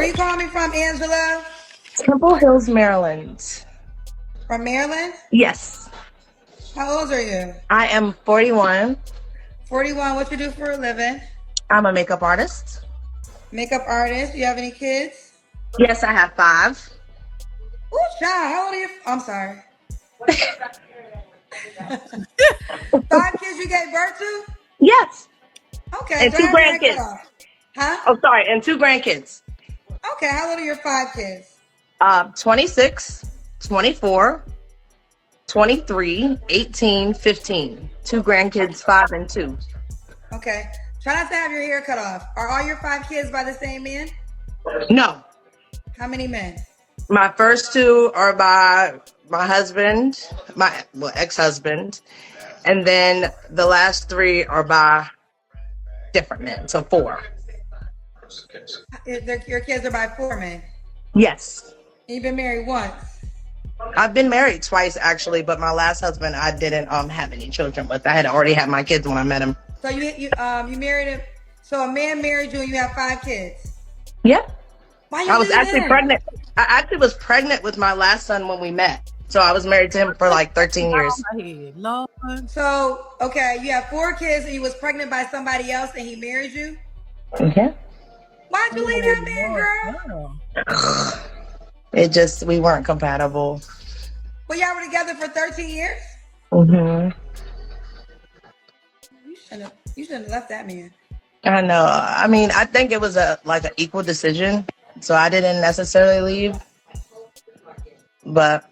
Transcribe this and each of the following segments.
Where you calling me from, Angela? Temple Hills, Maryland. From Maryland? Yes. How old are you? I am 41. 41. What you do for a living? I'm a makeup artist. Makeup artist. You have any kids? Yes, I have 5. Ooh, child. How old are you? I'm sorry. 5 kids you gave birth to? Yes. Okay, And so I 2 have your head cut grandkids. off. Huh? Oh, sorry. And 2 grandkids. Okay, how old are your 5 kids? 26, 24, 23, 18, 15. 2 grandkids, 5 and 2. Okay. Try not to have your hair cut off. Are all your 5 kids by the same man? No. How many men? My first 2 are by my husband, ex-husband. And then the last 3 are by different men. So 4. Your kids are by 4 men. Yes. You've been married once. I've been married twice actually, but my last husband I didn't have any children with. I had already had my kids when I met him. So you married him. So a man married you and you have 5 kids. Yeah. Why you I was leave actually him? pregnant. I actually was pregnant with my last son when we met. So I was married to him for like 13 years. Lord. So okay, you have 4 kids and you was pregnant by somebody else and he married you. Yeah. Why'd you leave that man, girl? We weren't compatible. Well, y'all were together for 13 years. Mm-hmm. You shouldn't have left that man. I know. I mean, I think it was an equal decision. So I didn't necessarily leave. But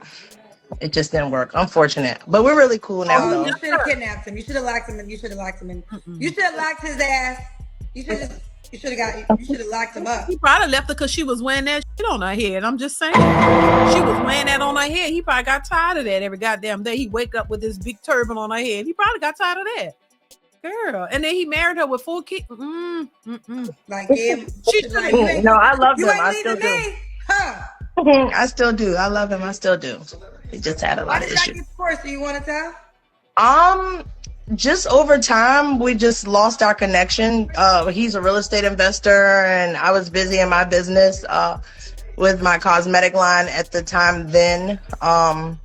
it just didn't work. Unfortunate. But we're really cool now, though. You should have kidnapped him. You should have locked him. You should have locked him in. You should have locked his ass. You should have locked him up. He probably left her because she was wearing that shit on her head. I'm just saying. She was wearing that on her head. He probably got tired of that every goddamn day. He wake up with this big turban on her head. He probably got tired of that. Girl. And then he married her with 4 kids. Like, yeah. No, I love him. I still do. Huh? I still do. I love him. I still do. He just had a lot of issues. Of course, do you want to tell? Just over time, we just lost our connection. He's a real estate investor, and I was busy in my business with my cosmetic line at the time then. And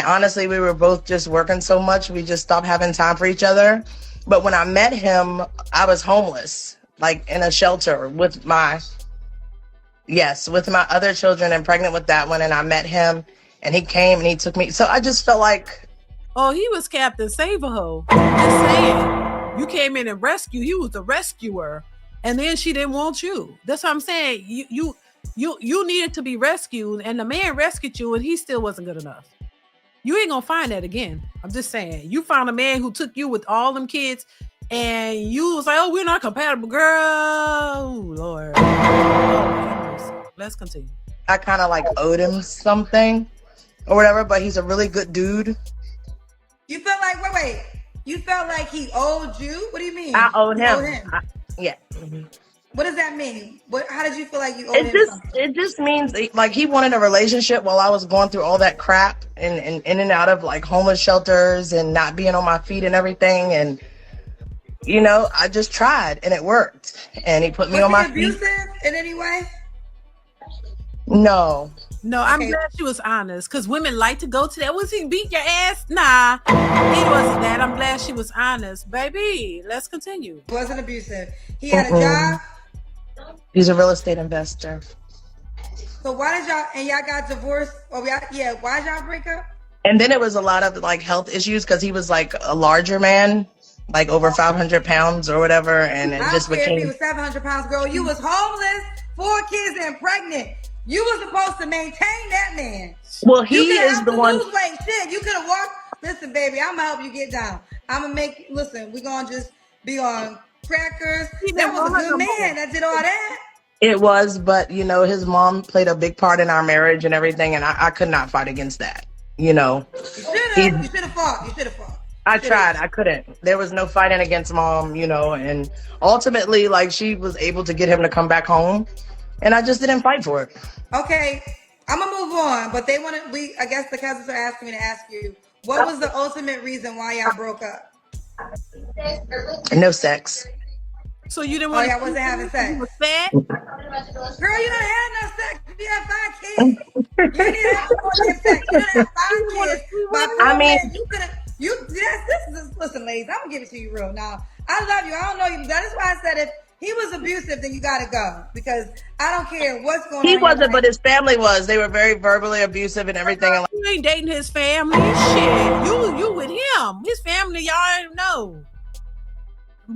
honestly, we were both just working so much, we just stopped having time for each other. But when I met him, I was homeless, like in a shelter with my other children and pregnant with that one. And I met him and he came and he took me. So I just felt like, oh, he was Captain Save-A-Ho. Just saying. You came in and rescued. He was the rescuer. And then she didn't want you. That's what I'm saying. You needed to be rescued, and the man rescued you, and he still wasn't good enough. You ain't gonna find that again. I'm just saying. You found a man who took you with all them kids, and you was like, oh, we're not compatible, girl. Oh, Lord. Oh, let's continue. I kind of like owed him something or whatever, but he's a really good dude. You felt like, wait. You felt like he owed you? What do you mean? I owed him. Yeah. Mm-hmm. What does that mean? How did you feel like you owed him something? It just means like he wanted a relationship while I was going through all that crap and in and out of like homeless shelters and not being on my feet and everything. And, you know, I just tried and it worked. And he put me on my feet. Was he abusive in any way? No. No, I'm glad she was honest, because women like to go to that. Was he beat your ass? Nah, he wasn't that. I'm glad she was honest. Baby, let's continue. Wasn't abusive. He had a job? He's a real estate investor. So why did y'all got divorced? Why did y'all break up? And then it was a lot of like health issues because he was like a larger man, like over 500 pounds or whatever. And it just became. He was 700 pounds, girl. You was homeless, 4 kids and pregnant. You were supposed to maintain that man. Well, he is the one. Lose weight. Shit, you could have walked. Listen, baby, I'm gonna help you get down. I'm gonna listen, we're gonna just be on crackers. That was a good man that did all that. It was, but you know, his mom played a big part in our marriage and everything, and I could not fight against that. You know. You should have fought. I tried. I couldn't. There was no fighting against mom, you know, and ultimately, like, she was able to get him to come back home. And I just didn't fight for it. Okay, I'm gonna move on, but I guess the cousins are asking me to ask you, what was the ultimate reason why y'all broke up? No sex. So you didn't want y'all wasn't having sex? You was fat? Girl, you don't have no sex. You have 5 kids. You need to have more than sex. You don't have 5 kids by I 4 mean, men. You could have. Listen, ladies. I'm gonna give it to you real now. I love you. I don't know you. That is why I said if he was abusive, then you gotta go because I don't care what's going he on in your wasn't, life. but his family was. They were very verbally abusive and everything. And You ain't dating his family. Shit, you with him. His family, y'all ain't know.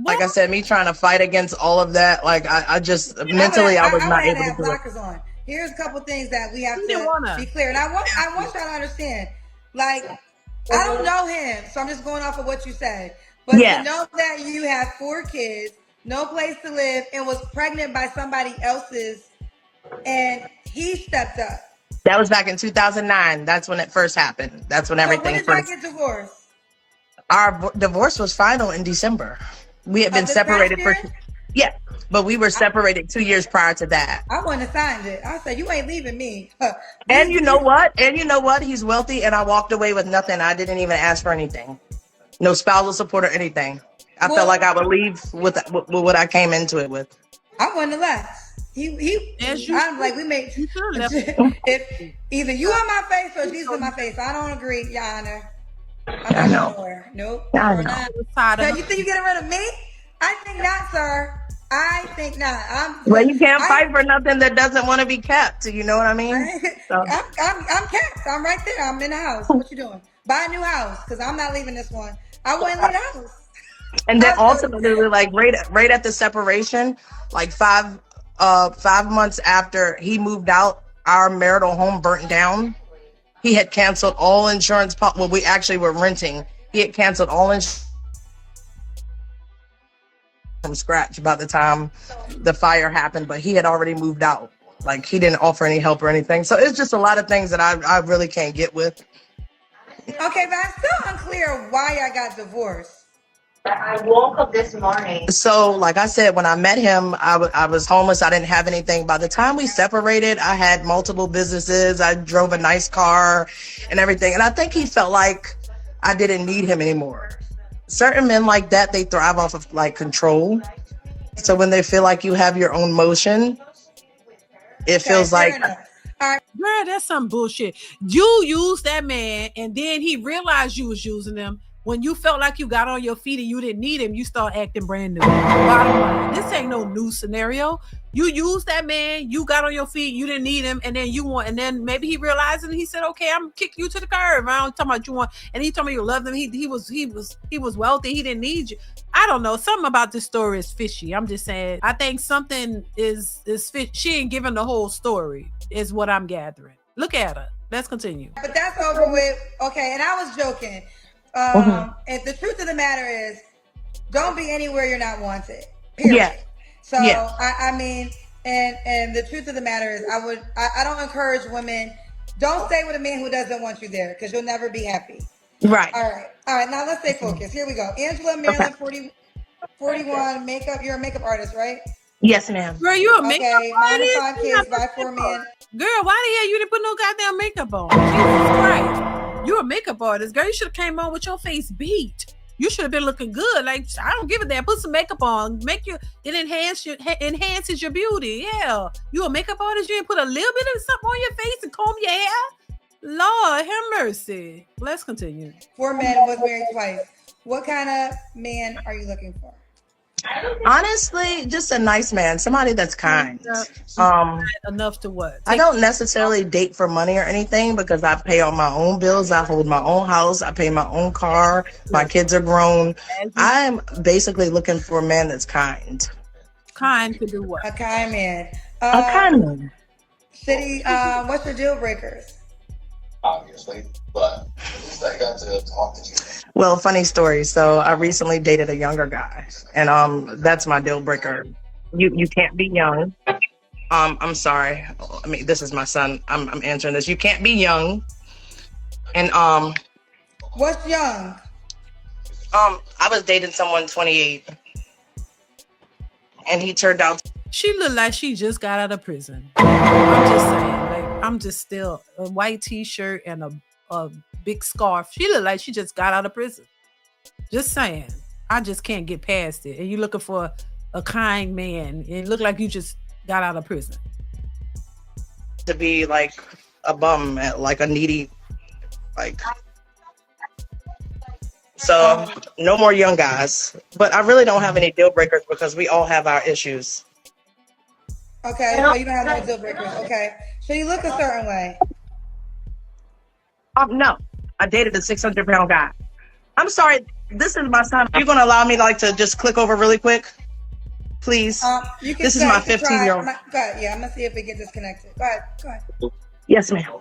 like I said, me trying to fight against all of that, like I just mentally I was not I able to have do it. blockers on. Here's a couple things that we have to be clear, and I want y'all to understand. Like, I don't know him, so I'm just going off of what you said. But to know that you have 4 kids, no place to live, and was pregnant by somebody else's, and he stepped up. That was back in 2009. That's when it first happened. That's when everything So when did y'all get divorced? Our divorce was final in December. We had been separated for but we were separated 2 years prior to that. I wouldn't have signed it. I said, you ain't leaving me. And you know what? He's wealthy, and I walked away with nothing. I didn't even ask for anything. No spousal support or anything. I felt like I would leave with what I came into it with. I wouldn't have left. I'm like, we made. If either you on my face or Jesus on my face, I don't agree, Your Honor. I'm not sure. Nope. So you think you're getting rid of me? I think not, sir. I think not. Well, you can't fight for nothing that doesn't want to be kept. You know what I mean? So. I'm kept. I'm right there. I'm in the house. What you doing? Buy a new house because I'm not leaving this one. I wouldn't leave the house. And then ultimately, like right at the separation, like 5 months after he moved out, our marital home burnt down. He had canceled all insurance. Well, we actually were renting. He had canceled all insurance from scratch by the time the fire happened, but he had already moved out. Like, he didn't offer any help or anything. So it's just a lot of things that I really can't get with. Okay, but I'm still unclear why I got divorced. I woke up this morning. So, like I said, when I met him, I was homeless. I didn't have anything. By the time we separated, I had multiple businesses. I drove a nice car and everything. And I think he felt like I didn't need him anymore. Certain men like that, they thrive off of like control. So when they feel like you have your own motion, it feels like... Girl, that's some bullshit. You used that man, and then he realized you was using him. When you felt like you got on your feet and you didn't need him, you start acting brand new. Bottom line, this ain't no new scenario. You used that man, you got on your feet, you didn't need him, and then maybe he realized it and he said, "Okay, I'm kicking you to the curb. I don't talking about you want." And he told me you loved him. He was wealthy. He didn't need you. I don't know. Something about this story is fishy. I'm just saying. I think something is fishy. She ain't giving the whole story, is what I'm gathering. Look at her. Let's continue. But that's over with. Okay, and I was joking. And the truth of the matter is, don't be anywhere you're not wanted. Period. Yeah. So I mean, and the truth of the matter is, I don't encourage women. Don't stay with a man who doesn't want you there because you'll never be happy. Right. All right. Now let's stay focused. Here we go. Angela, Maryland, 41, makeup. You're a makeup artist, right? Yes, ma'am. Girl, you a makeup artist? Mom of 5 kids by 4 men. Girl, why the hell you didn't put no goddamn makeup on? Jesus Christ. You're a makeup artist, girl. You should have came on with your face beat. You should have been looking good. Like, I don't give a damn. Put some makeup on. It enhances your beauty. Yeah. You a makeup artist? You didn't put a little bit of something on your face and comb your hair? Lord, have mercy. Let's continue. 4 men, was married twice. What kind of man are you looking for? Honestly, just a nice man, somebody that's kind. Enough to what? I don't necessarily date for money or anything because I pay all my own bills. I hold my own house. I pay my own car. My kids are grown. I'm basically looking for a man that's kind. Kind to do what? A kind man. A kind man. City, what's your deal breakers? Obviously, but I got to talk to you. Well, funny story. So I recently dated a younger guy, and that's my deal breaker. You can't be young. I'm sorry. I mean, this is my son. I'm answering this. You can't be young. And what's young? I was dating someone 28, and he turned out. She looked like she just got out of prison. I'm just saying. Like, I'm just still a white t-shirt and a big scarf. She looked like she just got out of prison. Just saying. I just can't get past it. And you're looking for a kind man. It looked like you just got out of prison? To be like a bum, like a needy, like. So no more young guys. But I really don't have any deal breakers because we all have our issues. Okay, so you don't have no deal breakers. Okay, so you look a certain way. No, I dated a 600-pound guy. I'm sorry, this is my son. You're gonna allow me like to just click over really quick, please? You can this is my 15-year-old. Go ahead. Yeah, I'm gonna see if it gets disconnected. Go ahead. Go ahead. Yes, ma'am.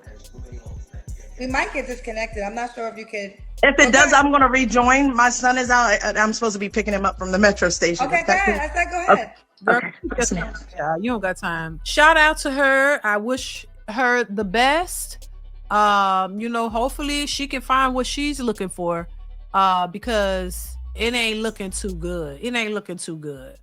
We might get disconnected. I'm not sure if you could. If it does, I'm gonna rejoin. My son is out. I'm supposed to be picking him up from the metro station. Okay, go ahead. I said go ahead. Okay. Yes, ma'am. Yeah, you don't got time. Shout out to her. I wish her the best. Hopefully she can find what she's looking for. Because it ain't looking too good. It ain't looking too good.